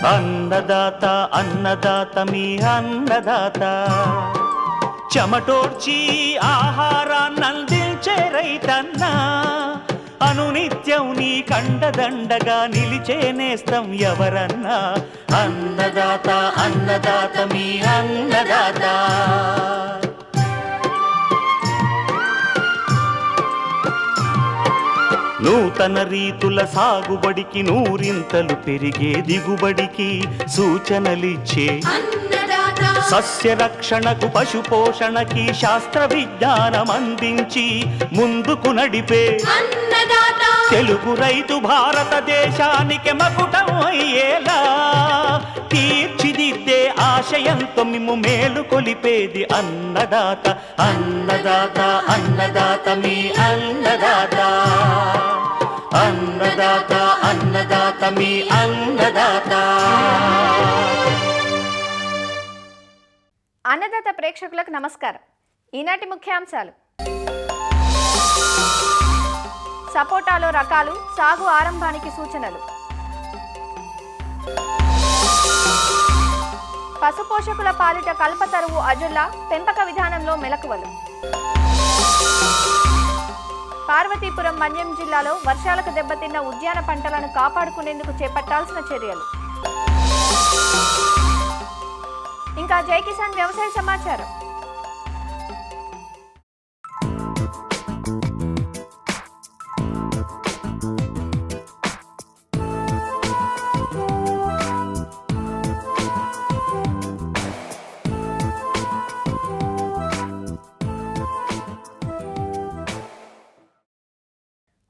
అన్నదాత అన్నదాత మీ అన్నదాత, చెమటోడ్చి ఆహారాన్నందించే రైతన్నా, అనునిత్యం నీ కండదండగా నిలిచే నేస్తం ఎవరన్నా. అన్నదాత అన్నదాత మీ అన్నదాత. నూతన రీతుల సాగుబడికి, నూరింతలు పెరిగే దిగుబడికి సూచనలిచ్చే సస్య రక్షణకు, పశు పోషణకి శాస్త్ర విజ్ఞానం అందించి ముందుకు నడిపే తెలుగు రైతు భారతదేశానికి మకుటం అయ్యేలా తీర్చిదిద్దే ఆశయంతో మిమ్ము మేలు కొలిపేది అన్నదాత. అన్నదాత అన్నదాత మీ అన్నదాత. అన్నదాత అన్నదాత మీ అన్నదాత. అన్నదాత ప్రేక్షకులకు నమస్కారం. ఈనాటి ముఖ్యాంశాలు: సపోటాలో రకాలు, సాగు ఆరంభానికి సూచనలు, పశుపోషకుల పాలిట కల్పతరువు అజుల్లా పెంపక విధానంలో మెలకువలు, పార్వతీపురం మన్యం జిల్లాలో వర్షాలకు దెబ్బతిన్న ఉద్యాన పంటలను కాపాడుకునేందుకు చేపట్టాల్సిన చర్యలు, ఇంకా జై కిసాన్ వ్యవసాయ సమాచారం.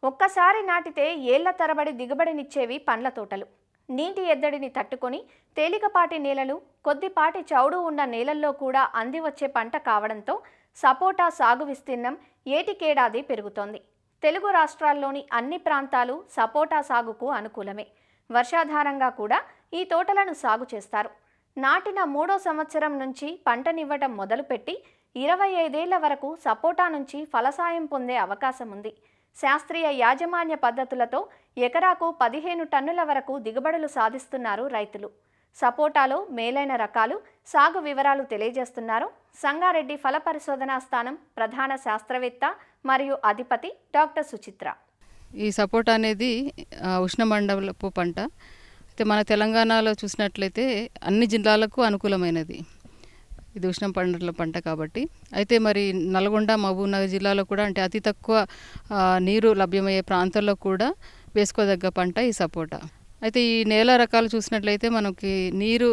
ఒక్కసారి నాటితే ఏళ్ల తరబడి దిగుబడినిచ్చేవి పండ్ల తోటలు. నీటి ఎద్దడిని తట్టుకొని తేలికపాటి నేలలు, కొద్దిపాటి చౌడు ఉన్న నేలల్లో కూడా అందివచ్చే పంట కావడంతో సపోటా సాగు విస్తీర్ణం ఏటికేడాది పెరుగుతోంది. తెలుగు రాష్ట్రాల్లోని అన్ని ప్రాంతాలు సపోటా సాగుకు అనుకూలమే. వర్షాధారంగా కూడా ఈ తోటలను సాగు చేస్తారు. నాటిన 3వ సంవత్సరం నుంచి పంటనివ్వటం మొదలుపెట్టి 25 ఏళ్ల వరకు సపోటా నుంచి ఫలసాయం పొందే అవకాశం ఉంది. శాస్త్రీయ యాజమాన్య పద్ధతులతో ఎకరాకు 15 టన్నుల వరకు దిగుబడులు సాధిస్తున్నారు రైతులు. సపోటాలో మేలైన రకాలు, సాగు వివరాలు తెలియజేస్తున్నారు సంగారెడ్డి ఫల పరిశోధనా స్థానం ప్రధాన శాస్త్రవేత్త మరియు అధిపతి డాక్టర్ సుచిత్ర. ఈ సపోటా అనేది ఉష్ణమండలపు పంట. అయితే మన తెలంగాణలో చూసినట్లయితే అన్ని జిల్లాలకు అనుకూలమైనది. ఇది ఉష్ణ పంటల పంట కాబట్టి. అయితే మరి నల్గొండ, మహబూబ్నగర్ జిల్లాలో కూడా, అంటే అతి తక్కువ నీరు లభ్యమయ్యే ప్రాంతాల్లో కూడా వేసుకోదగ్గ పంట ఈ సపోటా. అయితే ఈ నేల రకాలు చూసినట్లయితే మనకి నీరు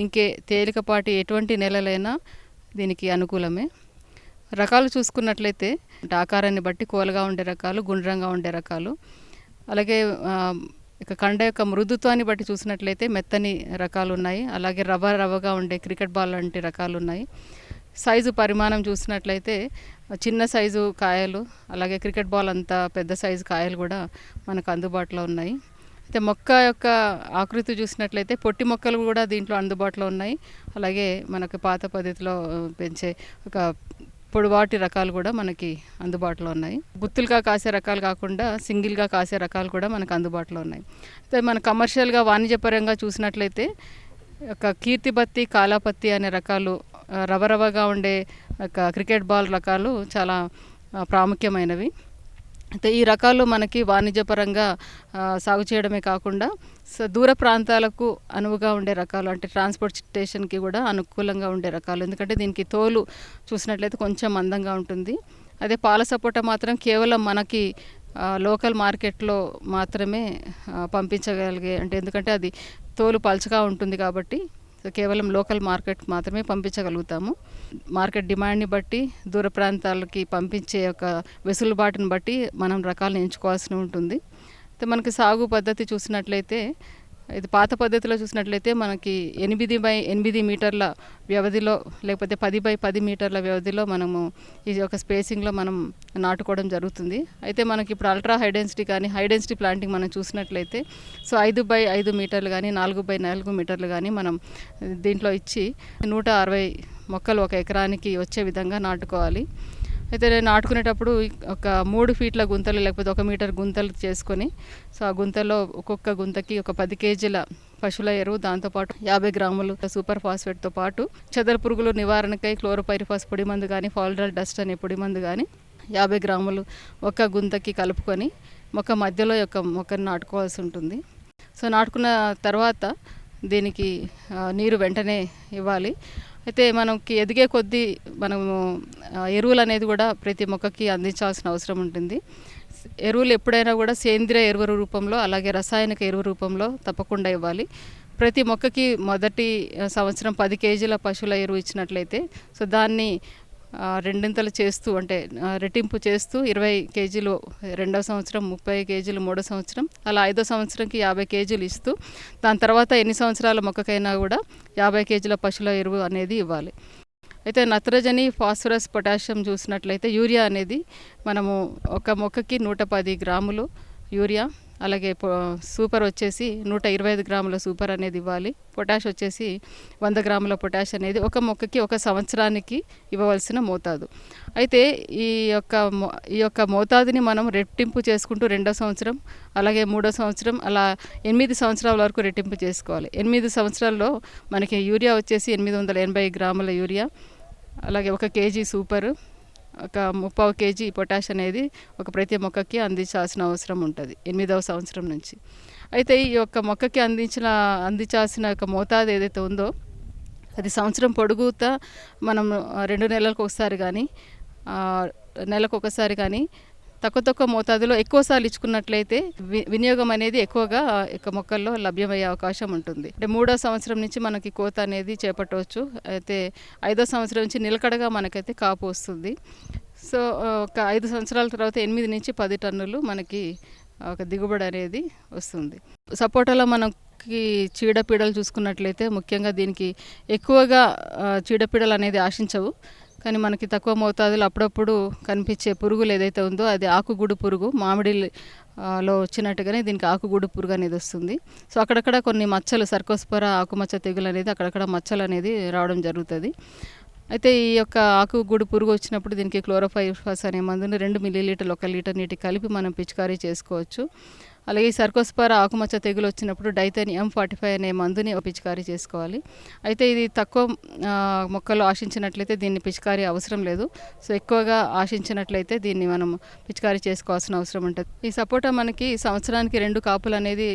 ఇంకే తేలికపాటి ఎటువంటి నేలలైనా దీనికి అనుకూలమే. రకాలు చూసుకున్నట్లయితే ఆకారాన్ని బట్టి కోలగా ఉండే రకాలు, గుండ్రంగా ఉండే రకాలు, అలాగే ఇక కండ యొక్క మృదుత్వాన్ని బట్టి చూసినట్లయితే మెత్తని రకాలు ఉన్నాయి. అలాగే రవ్వగా ఉండే క్రికెట్ బాల్ లాంటి రకాలు ఉన్నాయి. సైజు పరిమాణం చూసినట్లయితే చిన్న సైజు కాయలు, అలాగే క్రికెట్ బాల్ అంత పెద్ద సైజు కాయలు కూడా మనకు అందుబాటులో ఉన్నాయి. అయితే మొక్క యొక్క ఆకృతి చూసినట్లయితే పొట్టి మొక్కలు కూడా దీంట్లో అందుబాటులో ఉన్నాయి. అలాగే మనకు పాత పద్ధతిలో పెంచే ఒక పొడవాటి రకాలు కూడా మనకి అందుబాటులో ఉన్నాయి. గుత్తులుగా కాసే రకాలు కాకుండా సింగిల్గా కాసే రకాలు కూడా మనకు అందుబాటులో ఉన్నాయి. అయితే మన కమర్షియల్గా వాణిజ్యపరంగా చూసినట్లయితే ఒక కీర్తిబత్తి, కాలాపత్తి అనే రకాలు, రవరవగా ఉండే ఒక క్రికెట్ బాల్ రకాలు చాలా ప్రాముఖ్యమైనవి. అయితే ఈ రకాలు మనకి వాణిజ్యపరంగా సాగు చేయడమే కాకుండా దూర ప్రాంతాలకు అనువుగా ఉండే రకాలు, అంటే ట్రాన్స్పోర్టేషన్కి కూడా అనుకూలంగా ఉండే రకాలు. ఎందుకంటే దీనికి తోలు చూసినట్లయితే కొంచెం మందంగా ఉంటుంది. అదే పాల సపోటా మాత్రం కేవలం మనకి లోకల్ మార్కెట్లో మాత్రమే పంపించగలిగే, అంటే ఎందుకంటే అది తోలు పల్చగా ఉంటుంది కాబట్టి కేవలం లోకల్ మార్కెట్ మాత్రమే పంపించగలుగుతాము. మార్కెట్ డిమాండ్ని బట్టి, దూర ప్రాంతాలకి పంపించే ఒక వెసులుబాటుని బట్టి మనం రకాలను ఎంచుకోవాల్సి ఉంటుంది. అయితే మనకి సాగు పద్ధతి చూసినట్లయితే, ఇది పాత పద్ధతిలో చూసినట్లయితే మనకి 8x8 మీటర్ల వ్యవధిలో, లేకపోతే 10x10 మీటర్ల వ్యవధిలో మనము ఈ యొక్క స్పేసింగ్లో మనం నాటుకోవడం జరుగుతుంది. అయితే మనకి ఇప్పుడు అల్ట్రా హై డెన్సిటీ కానీ హై డెన్సిటీ ప్లాంటింగ్ మనం చూసినట్లయితే 5x5 మీటర్లు కానీ 4x4 మీటర్లు కానీ మనం దీంట్లో ఇచ్చి 160 మొక్కలు ఒక ఎకరానికి వచ్చే విధంగా నాటుకోవాలి. అయితే నాటుకునేటప్పుడు ఒక 3 ఫీట్ల గుంతలు లేకపోతే 1 మీటర్ గుంతలు చేసుకొని, సో ఆ గుంతలో ఒక్కొక్క గుంతకి ఒక 10 కేజీల పశువుల ఎరువు, దాంతోపాటు 50 గ్రాములు సూపర్ ఫాస్ఫేట్తో పాటు చెదల పురుగులు నివారణకై క్లోరోపైరిఫాస్ పొడి మందు కానీ, ఫాల్డల్ డస్ట్ అనే పొడి మందు కానీ 50 గ్రాములు ఒక గుంతకి కలుపుకొని మొక్క మధ్యలో మొక్కను నాటుకోవాల్సి ఉంటుంది. సో నాటుకున్న తర్వాత దీనికి నీరు వెంటనే ఇవ్వాలి. అయితే మనకి ఎదిగే కొద్దీ మనము ఎరువులు అనేది కూడా ప్రతి మొక్కకి అందించాల్సిన అవసరం ఉంటుంది. ఎరువులు ఎప్పుడైనా కూడా సేంద్రియ ఎరువు రూపంలో, అలాగే రసాయనిక ఎరువు రూపంలో తప్పకుండా ఇవ్వాలి. ప్రతి మొక్కకి మొదటి సంవత్సరం 10 కేజీల పశువుల ఎరువు ఇచ్చినట్లయితే, సో దాన్ని రెండింతలు చేస్తూ, అంటే రెట్టింపు చేస్తూ 20 కేజీలు రెండవ సంవత్సరం, 30 కేజీలు మూడో సంవత్సరం, అలా 5వ సంవత్సరంకి 50 కేజీలు ఇస్తూ, దాని తర్వాత ఎన్ని సంవత్సరాల మొక్కకైనా కూడా 50 కేజీల పశువుల ఎరువు అనేది ఇవ్వాలి. అయితే నత్రజని, ఫాస్ఫరస్, పొటాషియం చూసినట్లయితే యూరియా అనేది మనము ఒక మొక్కకి 110 గ్రాములు యూరియా, అలాగే సూపర్ వచ్చేసి 125 గ్రాముల సూపర్ అనేది ఇవ్వాలి. పొటాష్ వచ్చేసి 100 గ్రాముల పొటాష్ అనేది ఒక మొక్కకి ఒక సంవత్సరానికి ఇవ్వవలసిన మోతాదు. అయితే ఈ యొక్క మోతాదుని మనం రెట్టింపు చేసుకుంటూ 2వ సంవత్సరం, అలాగే 3వ సంవత్సరం, అలా 8 సంవత్సరాల వరకు రెట్టింపు చేసుకోవాలి. 8 సంవత్సరాల్లో మనకి యూరియా వచ్చేసి 880 గ్రాముల యూరియా, అలాగే 1 కేజీ సూపరు, ఒక 30 కేజీ పొటాష్ అనేది ఒక ప్రతి మొక్కకి అందించాల్సిన అవసరం ఉంటుంది 8వ సంవత్సరం నుంచి. అయితే ఈ యొక్క మొక్కకి అందించాల్సిన యొక్క మోతాదు ఏదైతే ఉందో అది సంవత్సరం పొడుగుతా మనం 2 నెలలకు ఒకసారి కానీ, నెలకు ఒకసారి కానీ తక్కువ మోతాదులో ఎక్కువసార్లు ఇచ్చుకున్నట్లయితే వినియోగం అనేది ఎక్కువగా మొక్కల్లో లభ్యమయ్యే అవకాశం ఉంటుంది. అంటే 3వ సంవత్సరం నుంచి మనకి కోత అనేది చేపట్టవచ్చు. అయితే 5వ సంవత్సరం నుంచి నిలకడగా మనకైతే కాపు వస్తుంది. సో ఒక 5 సంవత్సరాల తర్వాత 8 నుంచి 10 టన్నులు మనకి ఒక దిగుబడి అనేది వస్తుంది. సపోటాలో మనకి చీడపీడలు చూసుకున్నట్లయితే ముఖ్యంగా దీనికి ఎక్కువగా చీడపీడలు అనేది ఆశించవు. కానీ మనకి తక్కువ మోతాదులో అప్పుడప్పుడు కనిపించే పురుగులు ఏదైతే ఉందో అది ఆకుగూడు పురుగు, మామిడిలో వచ్చినట్టుగానే దీనికి ఆకుగూడు పురుగు అనేది వస్తుంది. సో అక్కడక్కడ కొన్ని మచ్చలు, సర్కోస్పోరా ఆకుమచ్చ తెగులు అనేది అక్కడక్కడ మచ్చలు అనేది రావడం జరుగుతుంది. అయితే ఈ యొక్క ఆకుగూడు పురుగు వచ్చినప్పుడు దీనికి క్లోరోపైరిఫాస్ అనే మందుని 2 మిల్లీలీటర్లు 1 లీటర్ నీటికి కలిపి మనం పిచికారీ చేసుకోవచ్చు. అలాగే ఈ సర్కోస్పోరా ఆకుమచ్చ తెగులు వచ్చినప్పుడు డైథేనియం M45 అనే మందుని పిచికారీ చేసుకోవాలి. అయితే ఇది తక్కువ మొక్కలు ఆశించినట్లయితే దీన్ని పిచికారీ అవసరం లేదు. సో ఎక్కువగా ఆశించినట్లయితే దీన్ని మనం పిచికారీ చేసుకోవాల్సిన అవసరం ఉంటుంది. ఈ సపోటా మనకి సంవత్సరానికి 2 కాపులు అనేది,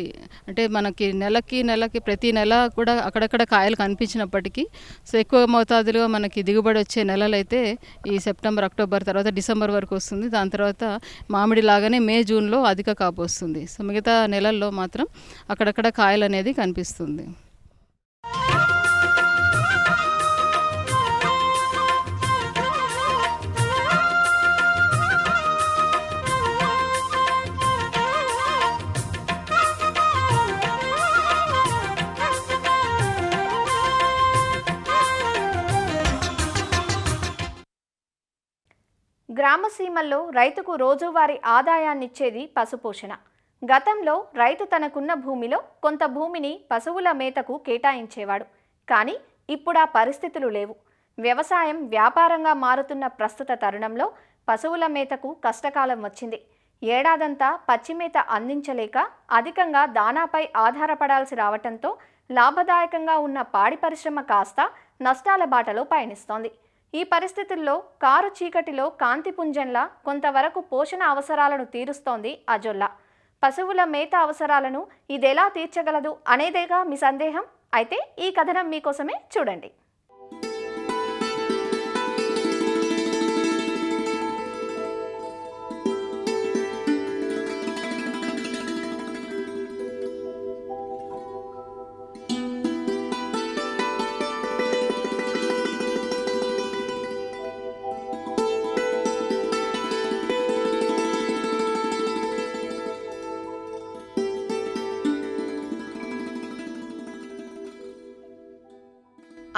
అంటే మనకి నెలకి ప్రతి నెల కూడా అక్కడక్కడ కాయలు కనిపించినప్పటికీ సో ఎక్కువ మోతాదులో మనకి దిగుబడి వచ్చే నెలలైతే ఈ సెప్టెంబర్, అక్టోబర్ తర్వాత డిసెంబర్ వరకు వస్తుంది. దాని తర్వాత మామిడి లాగానే మే, జూన్లో అధిక కాపు వస్తుంది. సో మిగతా నెలల్లో మాత్రం అక్కడక్కడ కాయలు అనేది కనిపిస్తుంది. గ్రామసీమల్లో రైతుకు రోజువారీ ఆదాయాన్నిచ్చేది పశుపోషణ. గతంలో రైతు తనకున్న భూమిలో కొంత భూమిని పశువుల మేతకు కేటాయించేవాడు. కానీ ఇప్పుడు ఆ పరిస్థితులు లేవు. వ్యవసాయం వ్యాపారంగా మారుతున్న ప్రస్తుత తరుణంలో పశువుల మేతకు కష్టకాలం వచ్చింది. ఏడాదంతా పచ్చిమేత అందించలేక అధికంగా దానాపై ఆధారపడాల్సి రావటంతో లాభదాయకంగా ఉన్న పాడి పరిశ్రమ కాస్త నష్టాల బాటలో పయనిస్తోంది. ఈ పరిస్థితుల్లో కారు చీకటిలో కాంతిపుంజంలా కొంతవరకు పోషణ అవసరాలను తీరుస్తోంది అజొల్లా. పశువుల మేత అవసరాలను ఇదెలా తీర్చగలదు అనేదేగా మీ సందేహం? అయితే ఈ కథనం మీకోసమే, చూడండి.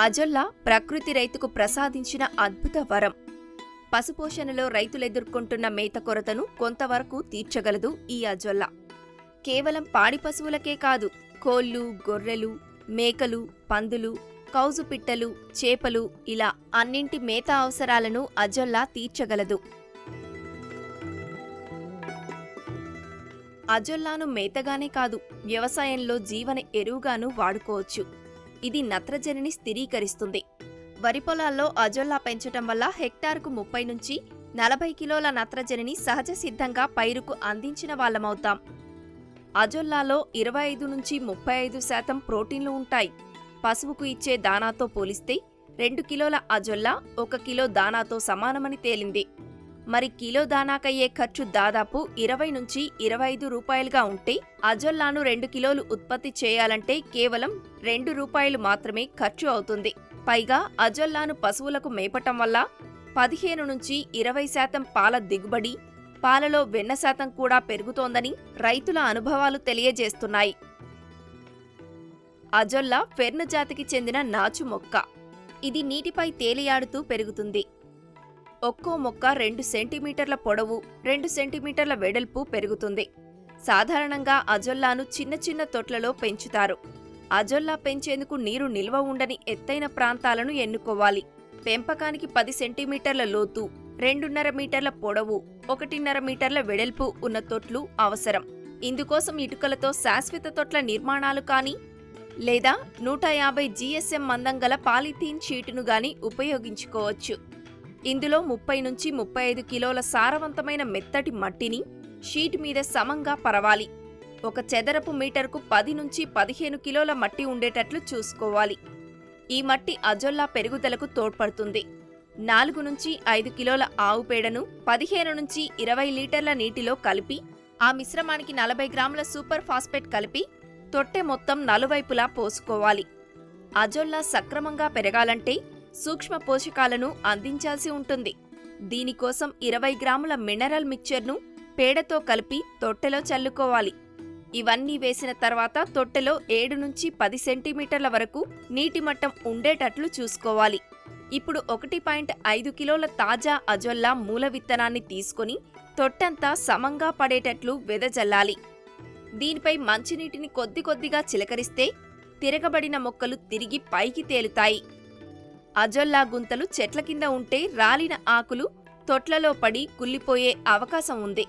అజొల్లా ప్రకృతి రైతుకు ప్రసాదించిన అద్భుత వరం. పశుపోషణలో రైతులెదుర్కొంటున్న మేత కొరతను కొంతవరకు తీర్చగలదు ఈ అజొల్లా. కేవలం పాడి పశువులకే కాదు, కోళ్లు, గొర్రెలు, మేకలు, పందులు, కౌజు పిట్టలు, చేపలు ఇలా అన్నింటి మేత అవసరాలను అజొల్లా తీర్చగలదు. అజొల్లాను మేతగానే కాదు, వ్యవసాయంలో జీవన ఎరువుగాను వాడుకోవచ్చు. ఇది నత్రజనిని స్థిరీకరిస్తుంది. వరి పొలాల్లో అజొల్లా పెంచటం వల్ల హెక్టారుకు 30 నుంచి 40 కిలోల నత్రజనిని సహజ సిద్ధంగా పైరుకు అందించిన వాళ్ళమవుతాం. అజొల్లాలో 25 నుంచి 35% ప్రోటీన్లు ఉంటాయి. పశువుకు ఇచ్చే దానాతో పోలిస్తే 2 కిలోల అజొల్లా 1 కిలో దానాతో సమానమని తేలింది. మరి కిలో దానాకయ్యే ఖర్చు దాదాపు 20 నుంచి 25 రూపాయలుగా ఉంటే అజొల్లాను 2 కిలోలు ఉత్పత్తి చేయాలంటే కేవలం 2 రూపాయలు మాత్రమే ఖర్చు అవుతుంది. పైగా అజొల్లాను పశువులకు మేపటం వల్ల 15 నుంచి 20% పాల దిగుబడి, పాలలో వెన్న శాతం కూడా పెరుగుతోందని రైతుల అనుభవాలు తెలియజేస్తున్నాయి. అజొల్లా ఫెర్న్ జాతికి చెందిన నాచు మొక్క. ఇది నీటిపై తేలియాడుతూ పెరుగుతుంది. ఒక్కో మొక్క 2 సెంటీమీటర్ల పొడవు, 2 సెంటీమీటర్ల వెడల్పు పెరుగుతుంది. సాధారణంగా అజొల్లాను చిన్న చిన్న తొట్లలో పెంచుతారు. అజొల్లా పెంచేందుకు నీరు నిల్వ ఉండని ఎత్తైన ప్రాంతాలను ఎన్నుకోవాలి. పెంపకానికి 10 సెంటీమీటర్ల లోతు, 2.5 మీటర్ల పొడవు, 1.5 మీటర్ల వెడల్పు ఉన్న తొట్లు అవసరం. ఇందుకోసం ఇటుకలతో శాశ్వత తొట్ల నిర్మాణాలు కానీ లేదా 150 GSM మందం గల పాలిథీన్ షీటును గాని ఉపయోగించుకోవచ్చు. ఇందులో 30 నుంచి 35 కిలోల సారవంతమైన మెత్తటి మట్టిని షీట్ మీద సమంగా పరవాలి. ఒక చదరపు మీటర్కు 10 నుంచి 15 కిలోల మట్టి ఉండేటట్లు చూసుకోవాలి. ఈ మట్టి అజొల్లా పెరుగుదలకు తోడ్పడుతుంది. 4 నుంచి 5 కిలోల ఆవు పేడను 15 నుంచి 20 లీటర్ల నీటిలో కలిపి ఆ మిశ్రమానికి 40 గ్రాముల సూపర్ ఫాస్ఫేట్ కలిపి తొట్టె మొత్తం నలువైపులా పోసుకోవాలి. అజొల్లా సక్రమంగా పెరగాలంటే సూక్ష్మ పోషకాలను అందించాల్సి ఉంటుంది. దీనికోసం 20 గ్రాముల మినరల్ మిక్చర్ను పేడతో కలిపి తొట్టెలో చల్లుకోవాలి. ఇవన్నీ వేసిన తర్వాత తొట్టెలో 7 నుంచి 10 సెంటీమీటర్ల వరకు నీటి మట్టం ఉండేటట్లు చూసుకోవాలి. ఇప్పుడు 1.5 కిలోల తాజా అజొల్లా మూల విత్తనాన్ని తీసుకొని తొట్టంతా సమంగా పడేటట్లు వెదజల్లాలి. దీనిపై మంచినీటిని కొద్ది కొద్దిగా చిలకరిస్తే తిరగబడిన మొక్కలు తిరిగి పైకి తేలుతాయి. అజొల్లా గుంతలు చెట్ల కింద ఉంటే రాలిన ఆకులు తొట్లలో పడి కుళ్ళిపోయే అవకాశం ఉంది.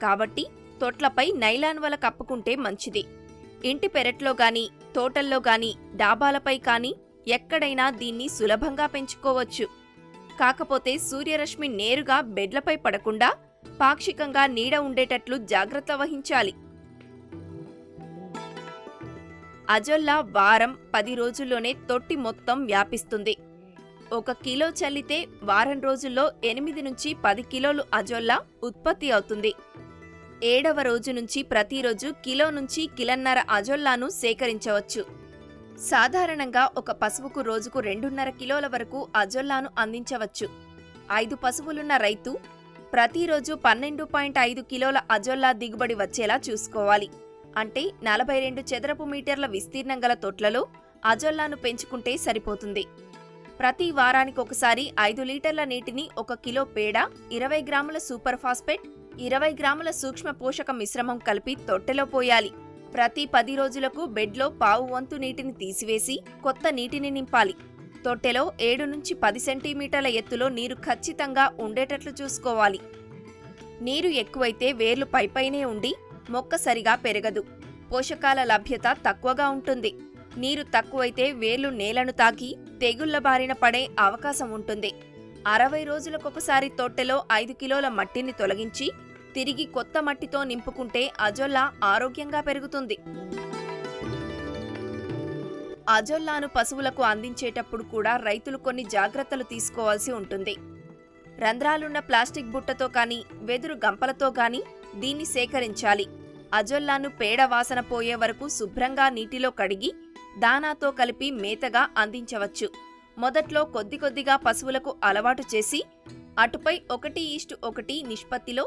కాబట్టి తొట్లపై నైలాన్ వల కప్పుకుంటే మంచిది. ఇంటి పెరట్లో గాని, తోటల్లో గాని, డాబాలపై కాని ఎక్కడైనా దీన్ని సులభంగా పెంచుకోవచ్చు. కాకపోతే సూర్యరశ్మి నేరుగా బెడ్లపై పడకుండా పాక్షికంగా నీడ ఉండేటట్లు జాగ్రత్త వహించాలి. అజొల్లా వారం 10 రోజుల్లోనే తొట్టి మొత్తం వ్యాపిస్తుంది. 1 కిలో చల్లితే వారం రోజుల్లో 8 నుంచి 10 కిలోలు అజొల్లా ఉత్పత్తి అవుతుంది. 7వ రోజు నుంచి ప్రతిరోజు కిలో నుంచి కిలోన్నర అజొల్లాను సేకరించవచ్చు. సాధారణంగా ఒక పశువుకు రోజుకు 2.5 కిలోల వరకు అజొల్లాను అందించవచ్చు. 5 పశువులున్న రైతు ప్రతిరోజు 12.5 కిలోల అజొల్లా దిగుబడి వచ్చేలా చూసుకోవాలి. అంటే 42 చదరపు మీటర్ల విస్తీర్ణం గల తొట్లలో అజొల్లాను పెంచుకుంటే సరిపోతుంది. ప్రతి వారానికి ఒకసారి 5 లీటర్ల నీటిని 1 కిలో పేడ, 20 గ్రాముల సూపర్ ఫాస్ఫేట్, 20 గ్రాముల సూక్ష్మ పోషక మిశ్రమం కలిపి తొట్టెలో పోయాలి. ప్రతి 10 రోజులకు బెడ్లో పావు వంతు నీటిని తీసివేసి కొత్త నీటిని నింపాలి. తొట్టెలో 7 నుంచి 10 సెంటీమీటర్ల ఎత్తులో నీరు ఖచ్చితంగా ఉండేటట్లు చూసుకోవాలి. నీరు ఎక్కువైతే వేర్లు పైపైనే ఉండి మొక్క సరిగా పెరగదు. పోషకాల లభ్యత తక్కువగా ఉంటుంది. నీరు తక్కువైతే వేర్లు నేలను తాకి తెగుళ్ల బారిన పడే అవకాశం ఉంటుంది. 60 రోజులకొకసారి తొట్టెలో 5 కిలోల మట్టిని తొలగించి తిరిగి కొత్త మట్టితో నింపుకుంటే అజొల్లా ఆరోగ్యంగా పెరుగుతుంది. అజొల్లాను పశువులకు అందించేటప్పుడు కూడా రైతులు కొన్ని జాగ్రత్తలు తీసుకోవాల్సి ఉంటుంది. రంధ్రాలున్న ప్లాస్టిక్ బుట్టతో కానీ, వెదురు గంపలతో కానీ దీన్ని సేకరించాలి. అజొల్లాను పేడ వాసన పోయే వరకు శుభ్రంగా నీటిలో కడిగి దానాతో కలిపి మేతగా అందించవచ్చు. మొదట్లో కొద్ది కొద్దిగా పశువులకు అలవాటు చేసి అటుపై 1:1 నిష్పత్తిలో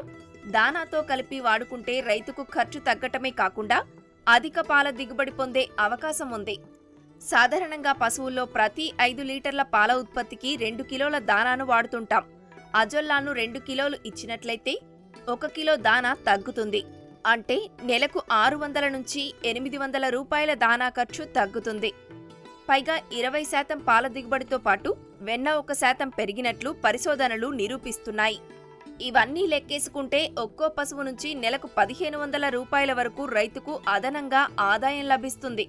దానాతో కలిపి వాడుకుంటే రైతుకు ఖర్చు తగ్గటమే కాకుండా అధిక పాల దిగుబడి పొందే అవకాశం ఉంది. సాధారణంగా పశువుల్లో ప్రతి 5 లీటర్ల పాల ఉత్పత్తికి 2 కిలోల దానాను వాడుతుంటాం. అజొల్లాను 2 కిలోలు ఇచ్చినట్లయితే 1 కిలో దానా తగ్గుతుంది. అంటే నెలకు 600 నుంచి 800 రూపాయల దానా ఖర్చు తగ్గుతుంది. పైగా 20% పాల దిగుబడితో పాటు వెన్న 1% పెరిగినట్లు పరిశోధనలు నిరూపిస్తున్నాయి. ఇవన్నీ లెక్కేసుకుంటే ఒక్కో పశువు నుంచి నెలకు 1500 రూపాయల వరకు రైతుకు అదనంగా ఆదాయం లభిస్తుంది.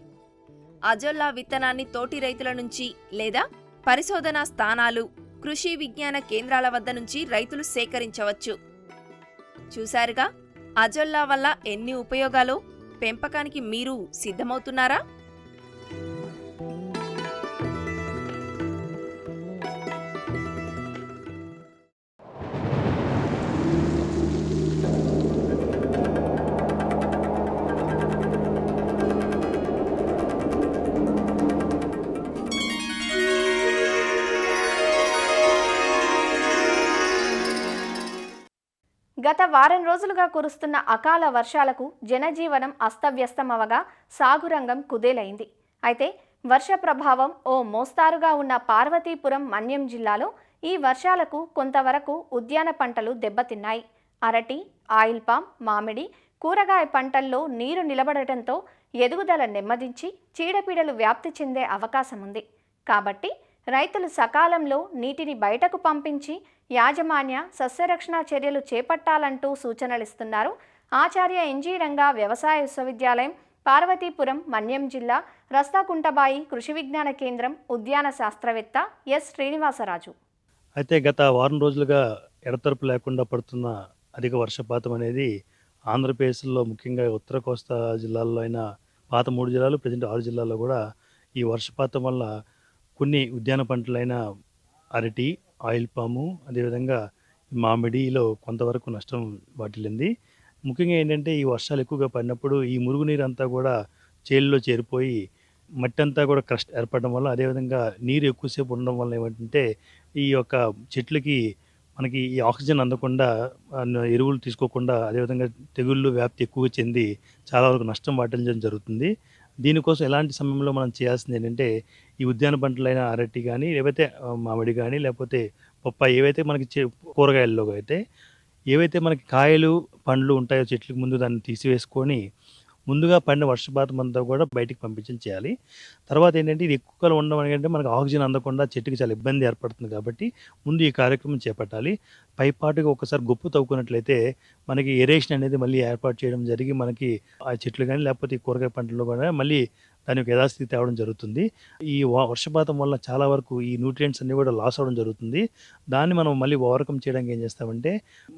అజొల్లా విత్తనాన్ని తోటి రైతుల నుంచి లేదా పరిశోధనా స్థానాలు, కృషి విజ్ఞాన కేంద్రాల వద్ద నుంచి రైతులు సేకరించవచ్చు. చూశారుగా అజొల్లా వల్ల ఎన్ని ఉపయోగాలో. పెంపకానికి మీరు సిద్ధమవుతున్నారా? గత వారం రోజులుగా కురుస్తున్న అకాల వర్షాలకు జనజీవనం అస్తవ్యస్తమవగా సాగురంగం కుదేలైంది. అయితే వర్ష ప్రభావం ఓ మోస్తారుగా ఉన్న పార్వతీపురం, మన్యం జిల్లాలో ఈ వర్షాలకు కొంతవరకు ఉద్యాన పంటలు దెబ్బతిన్నాయి. అరటి, ఆయిల్ పామ్, మామిడి, కూరగాయ పంటల్లో నీరు నిలబడటంతో ఎదుగుదల నెమ్మదించి చీడపీడలు వ్యాప్తి చెందే అవకాశముంది. కాబట్టి రైతులు సకాలంలో నీటిని బయటకు పంపించి యాజమాన్య సస్యరక్షణ చర్యలు చేపట్టాలంటూ సూచనలిస్తున్నారు ఆచార్య ఎన్జీ రంగా వ్యవసాయ విశ్వవిద్యాలయం, పార్వతీపురం, మన్యం జిల్లా రస్తాకుంటబాయి కృషి విజ్ఞాన కేంద్రం ఉద్యాన శాస్త్రవేత్త ఎస్ శ్రీనివాసరాజు. అయితే గత వారం రోజులుగా ఎడతెరపు లేకుండా పడుతున్న అధిక వర్షపాతం అనేది ఆంధ్రప్రదేశ్లో ముఖ్యంగా ఉత్తర కోస్తా జిల్లాల్లో అయిన పాత 3 జిల్లాలు, ప్రజెంట్ 6 జిల్లాల్లో కూడా ఈ వర్షపాతం వల్ల కొన్ని ఉద్యాన పంటలైన అరటి, ఆయిల్ పాము, అదేవిధంగా మామిడిలో కొంతవరకు నష్టం వాటిల్లింది. ముఖ్యంగా ఏంటంటే ఈ వర్షాలు ఎక్కువగా పడినప్పుడు ఈ మురుగునీరు అంతా కూడా చేలులో చేరిపోయి మట్టి అంతా కూడా క్రస్ట్ ఏర్పడడం వల్ల, అదేవిధంగా నీరు ఎక్కువసేపు ఉండడం వల్ల ఏమంటే ఈ యొక్క చెట్లకి మనకి ఈ ఆక్సిజన్ అందకుండా, ఎరువులు తీసుకోకుండా, అదేవిధంగా తెగుళ్ళు వ్యాప్తి ఎక్కువగా చెంది చాలా వరకు నష్టం వాటిల్లడం జరుగుతుంది. దీనికోసం ఎలాంటి సమయంలో మనం చేయాల్సింది ఏంటంటే ఈ ఉద్యాన పంటలైన అరటి కానీ, లేకపోతే మామిడి కానీ, లేకపోతే పప్పాయి, ఏవైతే మనకి కూరగాయల్లో అయితే ఏవైతే మనకి కాయలు, పండ్లు ఉంటాయో చెట్లకు ముందు దాన్ని తీసివేసుకొని ముందుగా పడిన వర్షపాతం అంతా కూడా బయటికి పంపించడం చేయాలి. తర్వాత ఏంటంటే ఇది ఎక్కువ కాలం ఉండడం అంటే మనకు ఆక్సిజన్ అందకుండా చెట్టుకి చాలా ఇబ్బంది ఏర్పడుతుంది. కాబట్టి ముందు ఈ కార్యక్రమం చేపట్టాలి. పైపాటుగా ఒకసారి గొప్పు తవ్వుకున్నట్లయితే మనకి ఎరేషన్ అనేది మళ్ళీ ఏర్పాటు చేయడం జరిగి మనకి ఆ చెట్లు కానీ, లేకపోతే ఈ కూరగాయ పంటల్లో కూడా మళ్ళీ దాని యొక్క యథాస్థితి తేవడం జరుగుతుంది. ఈ వర్షపాతం వల్ల చాలా వరకు ఈ న్యూట్రియంట్స్ అన్నీ కూడా లాస్ అవ్వడం జరుగుతుంది. దాన్ని మనం మళ్ళీ ఓవర్కమ్ చేయడానికి ఏం చేస్తామంటే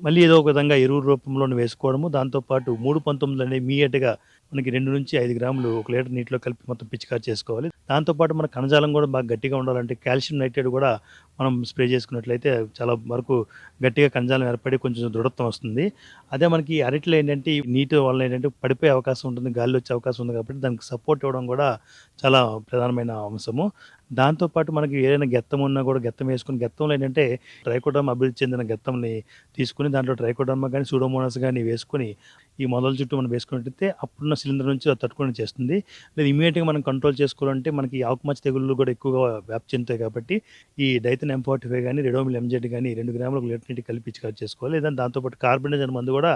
మళ్ళీ ఏదో ఒక విధంగా ఎరువు రూపంలో వేసుకోవడము, దాంతోపాటు 3-19 అనేది మీయట్గా మనకి 2 నుంచి 5 గ్రాములు 1 లీటర్ నీటిలో కలిపి మొత్తం పిచికారి చేసుకోవాలి. దాంతోపాటు మన కణజాలం కూడా బాగా గట్టిగా ఉండాలంటే కాల్షియం నైట్రేట్ కూడా మనం స్ప్రే చేసుకున్నట్లయితే చాలా వరకు గట్టిగా కణజాలం ఏర్పడి కొంచెం దృఢత్వం వస్తుంది. అదే మనకి అరటిలో ఏంటంటే నీటి వల్ల ఏంటంటే పడిపోయే అవకాశం ఉంటుంది, గాలి వచ్చే అవకాశం ఉంది. కాబట్టి దానికి సపోర్ట్ ఇవ్వడం కూడా చాలా ప్రధానమైన అంశము. దాంతోపాటు మనకి ఏదైనా గెత్తం ఉన్నా కూడా గెత్తం వేసుకుని, గెత్తంలో ఏంటంటే ట్రైకోడర్మా అభివృద్ధి చెందిన గెత్తంని తీసుకుని దాంట్లో ట్రైకోడర్మా కానీ, సూడోమోనాస్ కానీ వేసుకొని ఈ మొదల చుట్టూ మనం వేసుకున్నట్టయితే అప్పుడున్న సిలిండర్ నుంచి అది తట్టుకొని చేస్తుంది. లేదా ఇమీడియట్గా మనం కంట్రోల్ చేసుకోవాలంటే మనకి ఆకుమచ్చ తెగుళ్ళు కూడా ఎక్కువగా వ్యాప్తి చెందుతాయి. కాబట్టి ఈ డైథన్ M45 కానీ, రెడోమిల్ MZ కానీ 2 గ్రాములు 1 లీటర్ నీటికి కలిపి పిచికారి చేసుకోవాలి. లేదా దాంతోపాటు కార్బనిజన్ మందు కూడా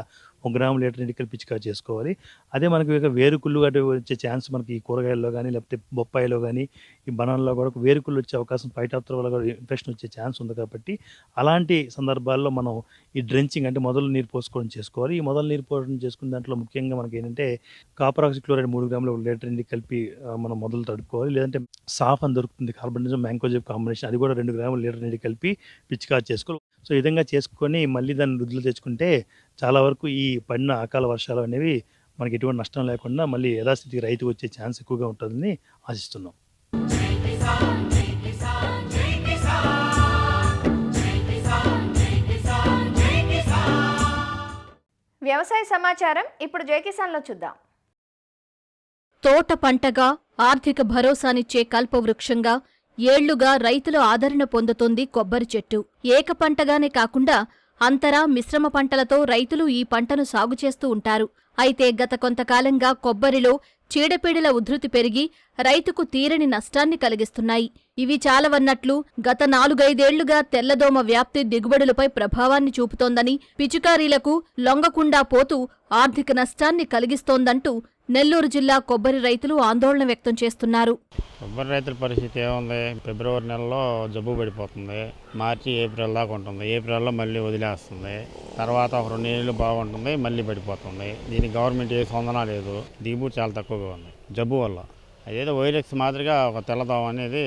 1 గ్రాము లీటర్ నీటికి కలిపి పిచికారి చేసుకోవాలి. అదే మనకి వేరుకుళ్ళు అటు వచ్చే ఛాన్స్ మనకి ఈ కూరగాయల్లో కానీ, లేకపోతే బొప్పాయిలో కానీ, ఈ బనానాలో కూడా వేరుకుళ్ళు వచ్చే అవకాశం, ఫైటాప్తెరా వల్ల కూడా ఇన్ఫెక్షన్ వచ్చే ఛాన్స్ ఉంది. కాబట్టి అలాంటి సందర్భాల్లో మనం ఈ డ్రెంచింగ్ అంటే మొదలు నీరు పోసుకోవడం చేసుకోవాలి. ఈ మొదలు నీరు పోసుకోవడం చేసుకున్న దాంట్లో ముఖ్యంగా మనకి ఏంటంటే కాపర్ ఆక్సిక్లోరైడ్ 3 గ్రాములు 1 లీటర్ నీటికి కలిపి మనం మొదలు తడుపుకోవాలి. లేదంటే సాఫ్ అని దొరుకుతుంది, కార్బనిజం మ్యాంకోజెబ్ కాంబినేషన్, అది కూడా 2 గ్రాములు లీటర్ నీటికి కలిపి పిచికారి చేసుకోవాలి. సో ఈ విధంగా చేసుకొని మళ్ళీ దాన్ని వృద్ధిలో తెచ్చుకుంటే చాలా వరకు ఈ పడిన అకాల వర్షాలు అనేవి మనకి ఎటువంటి నష్టం లేకుండా మళ్ళీ యథాస్థితికి రైతు వచ్చే ఛాన్స్ ఎక్కువగా ఉంటుందని ఆశిస్తున్నాం. వ్యవసాయ సమాచారం ఇప్పుడు జై కిసాన్లో చూద్దాం. తోట పంటగా ఆర్థిక భరోసానిచ్చే కల్పవృక్షంగా ఏళ్లుగా రైతుల ఆదరణ పొందుతోంది కొబ్బరి చెట్టు. ఏక పంటగానే కాకుండా అంతరా మిశ్రమ పంటలతో రైతులు ఈ పంటను సాగు చేస్తూ ఉంటారు. అయితే గత కొంతకాలంగా కొబ్బరిలో చీడపీడల ఉధృతి పెరిగి రైతుకు తీరని నష్టాన్ని కలిగిస్తున్నాయి. ఇవి చాలవన్నట్లు గత 4-5 తెల్లదోమ వ్యాప్తి దిగుబడులపై ప్రభావాన్ని చూపుతోందని, పిచికారీలకు లొంగకుండా పోతూ ఆర్థిక నష్టాన్ని కలిగిస్తోందంటూ నెల్లూరు జిల్లా కొబ్బరి రైతులు ఆందోళన వ్యక్తం చేస్తున్నారు. కొబ్బరి రైతుల పరిస్థితి ఏముంది? ఫిబ్రవరి నెలలో జబ్బు పడిపోతుంది, మార్చి ఏప్రిల్ దాకా ఉంటుంది, ఏప్రిల్లో మళ్ళీ వదిలేస్తుంది, తర్వాత ఒక 2 నెలలు బాగుంటుంది, మళ్ళీ పడిపోతుంది. దీనికి గవర్నమెంట్ ఏ స్పందన లేదు, దిగుబడి చాలా తక్కువగా ఉంది జబ్బు వల్ల. అదేదో వైరస్ మాదిరిగా ఒక తెల్లదోమ అనేది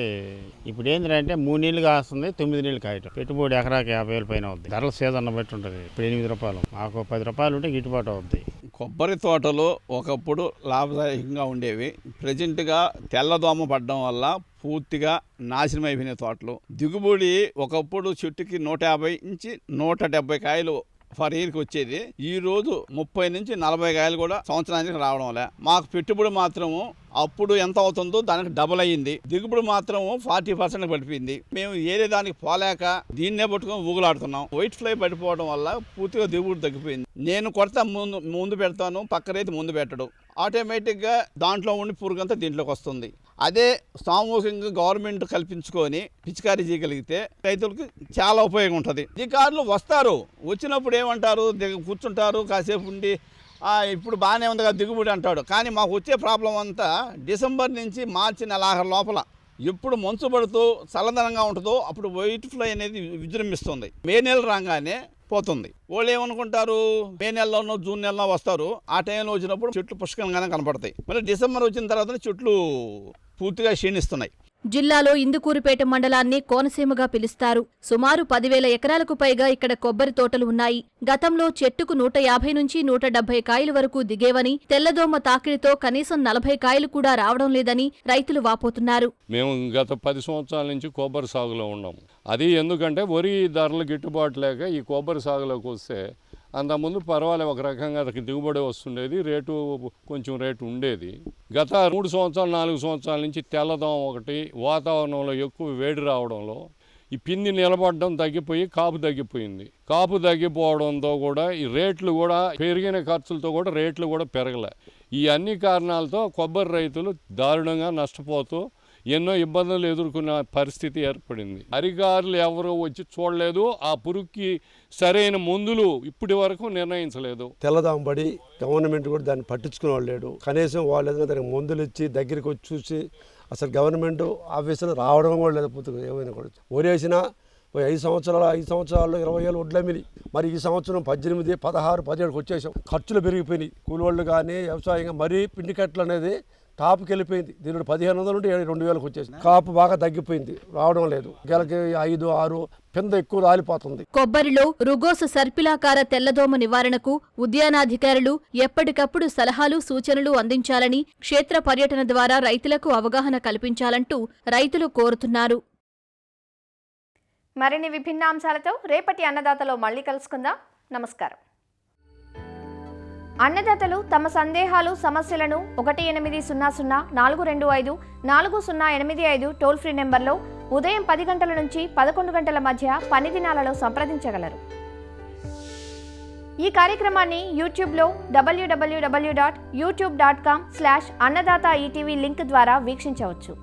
ఇప్పుడు ఏంటంటే 3 నెలలు కాస్తుంది, 9 నెలలు కాయటం. పెట్టుబడి ఎకరాకి 50,000 పైన అవుద్ది. ధరల సీజన్ బట్టి ఉంటుంది. ఇప్పుడు 8 రూపాయలు, మాకు 10 రూపాయలు ఉంటే గిట్టుబాటు అవుద్ది. కొబ్బరి తోటలు ఒకప్పుడు లాభదాయకంగా ఉండేవి. ప్రజెంట్గా తెల్లదోమ పడడం వల్ల పూర్తిగా నాశనం అయిపోయిన తోటలు. దిగుబడి ఒకప్పుడు చెట్టుకి 150 నుంచి 170 కాయలు ఫర్ ఇయర్కి వచ్చేది. ఈ రోజు 30 నుంచి 40 కాయలు కూడా సంవత్సరానికి రావడం వల్ల మాకు పెట్టుబడి మాత్రము అప్పుడు ఎంత అవుతుందో దానికి డబుల్ అయ్యింది. దిగుబడి మాత్రం 40% పడిపోయింది. మేము ఏరే దానికి పోలేక దీన్నే పట్టుకొని ఊగులాడుతున్నాం. వైట్ ఫ్లై పడిపోవడం వల్ల పూర్తిగా దిగుబడి తగ్గిపోయింది. నేను కొరత ముందు పెడతాను, పక్క రైతు ముందు పెట్టడు. ఆటోమేటిక్గా దాంట్లో ఉండి పురుగంతా దీంట్లోకి వస్తుంది. అదే సామూహికంగా గవర్నమెంట్ కల్పించుకొని పిచికారీ చేయగలిగితే రైతులకు చాలా ఉపయోగం ఉంటుంది. అధికారులు వస్తారు, వచ్చినప్పుడు ఏమంటారు, కూర్చుంటారు, కాసేపు ఉండి ఇప్పుడు బాగానే ఉంది కదా దిగుబడి అంటాడు. కానీ మాకు వచ్చే ప్రాబ్లం అంతా డిసెంబర్ నుంచి మార్చి నెలాఖరు లోపల ఎప్పుడు మంచు పడుతూ చల్లదనంగా ఉంటుందో అప్పుడు వైట్ ఫ్లై అనేది విజృంభిస్తుంది. మే నెల రాగానే పోతుంది. వాళ్ళు ఏమనుకుంటారు, మే నెలలోనో జూన్ నెలలో వస్తారు. ఆ టైంలో వచ్చినప్పుడు చెట్లు పుష్కలంగానే కనపడతాయి. మళ్ళీ డిసెంబర్ వచ్చిన తర్వాత చెట్లు పూర్తిగా క్షీణిస్తున్నాయి. జిల్లాలో ఇందుకూరుపేట మండలాన్ని కోనసీమగా పిలుస్తారు. సుమారు 10,000 ఎకరాలకు పైగా ఇక్కడ కొబ్బరి తోటలు ఉన్నాయి. గతంలో చెట్టుకు 150 నుంచి 170 కాయలు వరకు దిగేవని, తెల్లదోమ తాకిడితో కనీసం 40 కాయలు కూడా రావడం లేదని రైతులు వాపోతున్నారు. మేము గత 10 సంవత్సరాల నుంచి కొబ్బరి సాగులో ఉన్నాము. అది ఎందుకంటే వరి ధరలు గిట్టుబాటు లేక ఈ కొబ్బరి సాగులోకి వస్తే అంతకుముందు పర్వాలేదు, ఒక రకంగా దిగుబడి వస్తుండేది, కొంచెం రేటు ఉండేది. గత 3 సంవత్సరాలు 4 సంవత్సరాల నుంచి తెల్లదోమ ఒకటి, వాతావరణంలో ఎక్కువ వేడి రావడంలో ఈ పిండి నిలబడడం తగ్గిపోయి కాపు తగ్గిపోయింది. కాపు తగ్గిపోవడంతో కూడా ఈ రేట్లు కూడా పెరిగిన ఖర్చులతో కూడా రేట్లు కూడా పెరగలే. ఈ అన్ని కారణాలతో కొబ్బరి రైతులు దారుణంగా నష్టపోతూ ఎన్నో ఇబ్బందులు ఎదుర్కొన్న పరిస్థితి ఏర్పడింది. అధికారులు ఎవరో వచ్చి చూడలేదు, ఆ పురుగుకి సరైన మందులు ఇప్పటి వరకు నిర్ణయించలేదు. తెల్లదోమ పడి గవర్నమెంట్ కూడా దాన్ని పట్టించుకునే వాళ్ళు లేడు. కనీసం వాళ్ళు ఏదైనా దానికి మందులు ఇచ్చి దగ్గరికి వచ్చి చూసి అసలు గవర్నమెంట్ ఆఫీసులో రావడం కూడా లేదు. పూర్తిగా ఏమైనా కూడా ఓరేసినా 5 సంవత్సరాల్లో 20 ఏళ్ళు వడ్లమిలి. మరి ఈ సంవత్సరం 18, 16, 17కి వచ్చేసాం. ఖర్చులు పెరిగిపోయినాయి. కూలివాళ్ళు కానీ వ్యవసాయంగా మరీ పిండి కట్టలు అనేది టాప్కి వెళ్ళిపోయింది. దీనిలో 1,500 నుండి 2,000కి వచ్చేసింది. కాపు బాగా తగ్గిపోయింది, రావడం లేదు. గెలకి 5, 6 పింద ఎక్కువ రాలిపోతుంది. కొబ్బరిలో రుగోస సర్పిలాకార తెల్లదోమ నివారణకు ఉద్యానాధికారులు ఎప్పటికప్పుడు సలహాలు, సూచనలు అందించాలని, క్షేత్ర పర్యటన ద్వారా రైతులకు అవగాహన కల్పించాలంటూ రైతులు కోరుతున్నారు. మరిన్ని విభిన్న అంశాలతో రేపటి అన్నదాతలో మళ్ళీ కలుసుకుందాం. నమస్కారం. అన్నదాతలు తమ సందేహాలు, సమస్యలను 1800-425-4085 టోల్ ఫ్రీ నెంబర్లో ఉదయం 10 గంటల నుంచి 11 గంటల మధ్య పని దినాలలో సంప్రదించగలరు. ఈ కార్యక్రమాన్ని యూట్యూబ్లో www.youtube.com/annadaata ETV లింక్ ద్వారా వీక్షించవచ్చు.